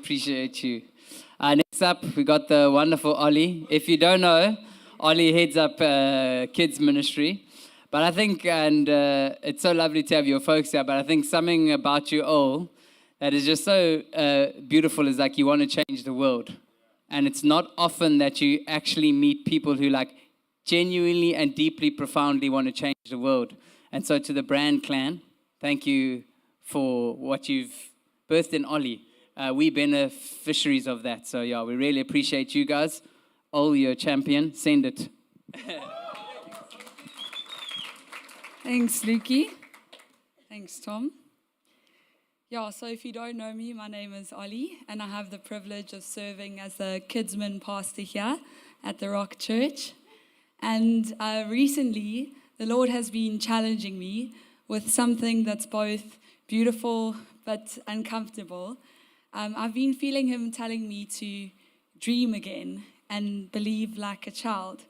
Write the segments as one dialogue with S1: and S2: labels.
S1: appreciate you. Next up, we got the wonderful Ollie. If you don't know, Ollie heads up kids ministry. But I think, and it's so lovely to have your folks here, but I think something about you all that is just so beautiful is like you want to change the world. And it's not often that you actually meet people who like genuinely and deeply, profoundly want to change the world. And so to the Brand Clan, thank you for what you've birthed in Ollie. We beneficiaries of that. So yeah, we really appreciate you guys. Ollie, you're a champion. Send it.
S2: Thanks, Lukey. Thanks, Tom. Yeah, so if you don't know me, my name is Ollie, and I have the privilege of serving as the kidsman pastor here at the Rock Church. And recently, the Lord has been challenging me with something that's both beautiful but uncomfortable. I've been feeling Him telling me to dream again and believe like a child.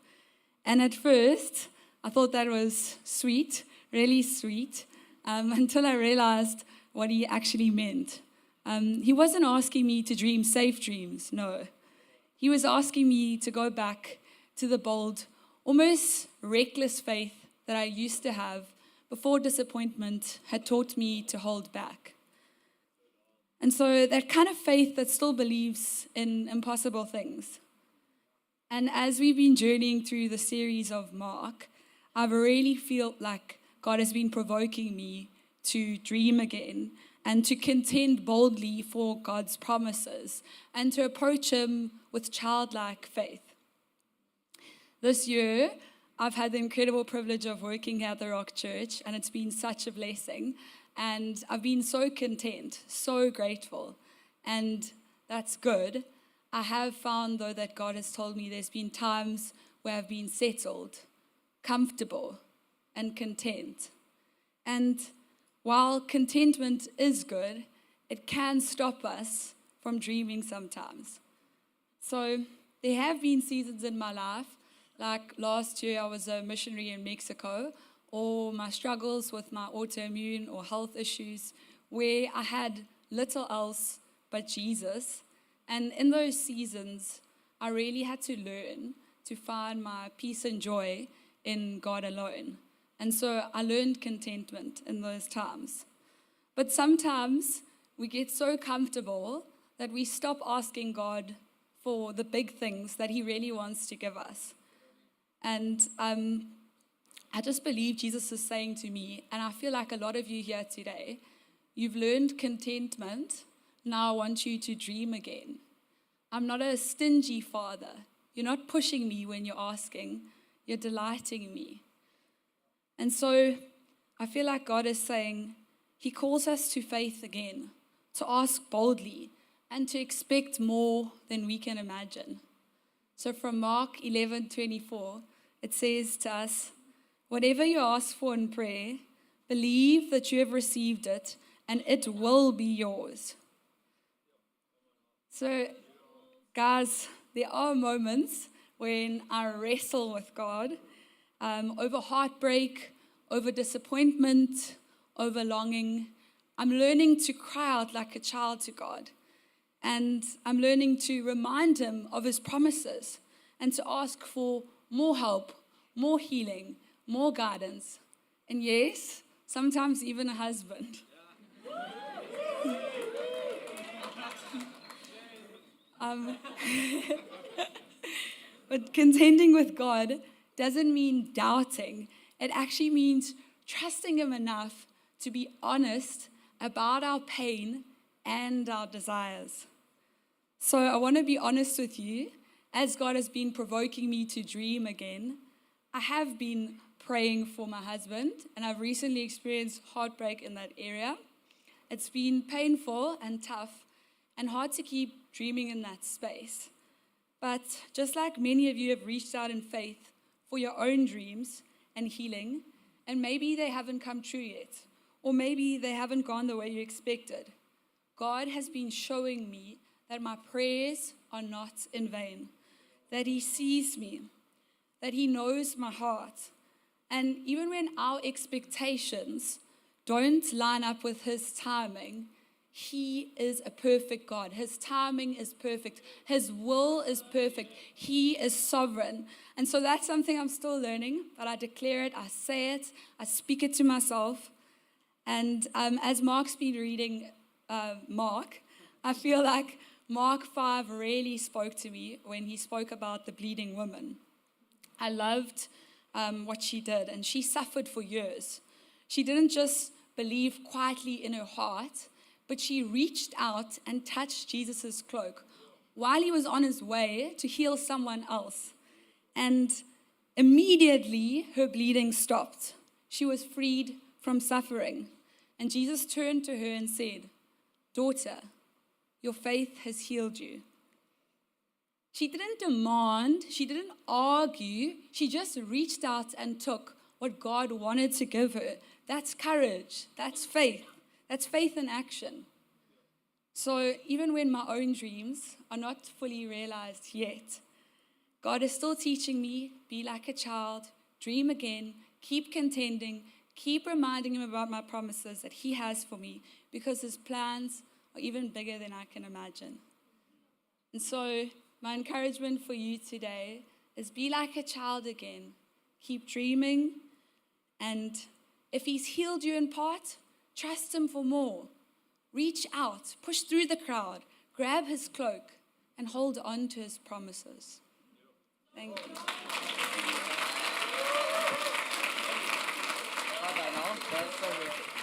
S2: And at first, I thought that was sweet, really sweet, until I realized what He actually meant. He wasn't asking me to dream safe dreams, no. He was asking me to go back to the bold, almost reckless faith that I used to have before disappointment had taught me to hold back. And so that kind of faith that still believes in impossible things. And as we've been journeying through the series of Mark, I've really felt like God has been provoking me to dream again and to contend boldly for God's promises and to approach Him with childlike faith. This year, I've had the incredible privilege of working at the Rock Church, and it's been such a blessing. And I've been so content, so grateful, and that's good. I have found, though, that God has told me there's been times where I've been settled, comfortable, and content. And while contentment is good, it can stop us from dreaming sometimes. So there have been seasons in my life, like last year I was a missionary in Mexico, or my struggles with my autoimmune or health issues, where I had little else but Jesus. And in those seasons, I really had to learn to find my peace and joy in God alone. And so I learned contentment in those times. But sometimes we get so comfortable that we stop asking God for the big things that He really wants to give us. And I just believe Jesus is saying to me, and I feel like a lot of you here today, you've learned contentment, now I want you to dream again. I'm not a stingy father. You're not pushing me when you're asking, you're delighting in me. And so I feel like God is saying He calls us to faith again, to ask boldly, and to expect more than we can imagine. So from Mark 11:24, it says to us, whatever you ask for in prayer, believe that you have received it, and it will be yours. So, guys, there are moments when I wrestle with God over heartbreak, over disappointment, over longing. I'm learning to cry out like a child to God. And I'm learning to remind Him of His promises and to ask for more help, more healing, more guidance, and yes, sometimes even a husband. But contending with God doesn't mean doubting. It actually means trusting Him enough to be honest about our pain and our desires. So I want to be honest with you. As God has been provoking me to dream again, I have been praying for my husband, and I've recently experienced heartbreak in that area. It's been painful and tough and hard to keep dreaming in that space. But just like many of you have reached out in faith for your own dreams and healing, and maybe they haven't come true yet, or maybe they haven't gone the way you expected, God has been showing me that my prayers are not in vain, that He sees me, that He knows my heart. And even when our expectations don't line up with His timing, He is a perfect God. His timing is perfect. His will is perfect. He is sovereign. And so that's something I'm still learning, but I declare it, I say it, I speak it to myself. And as Mark's been reading Mark, I feel like Mark 5 really spoke to me when he spoke about the bleeding woman. I loved what she did, and she suffered for years. She didn't just believe quietly in her heart, but she reached out and touched Jesus' cloak while he was on his way to heal someone else. And immediately her bleeding stopped. She was freed from suffering. And Jesus turned to her and said, "Daughter, your faith has healed you." She didn't demand, she didn't argue, she just reached out and took what God wanted to give her. That's courage, that's faith in action. So even when my own dreams are not fully realized yet, God is still teaching me, be like a child, dream again, keep contending, keep reminding him about my promises that he has for me, because his plans are even bigger than I can imagine. And so my encouragement for you today is be like a child again. Keep dreaming, and if he's healed you in part, trust him for more. Reach out, push through the crowd, grab his cloak, and hold on to his promises. Thank you.
S1: That's so good.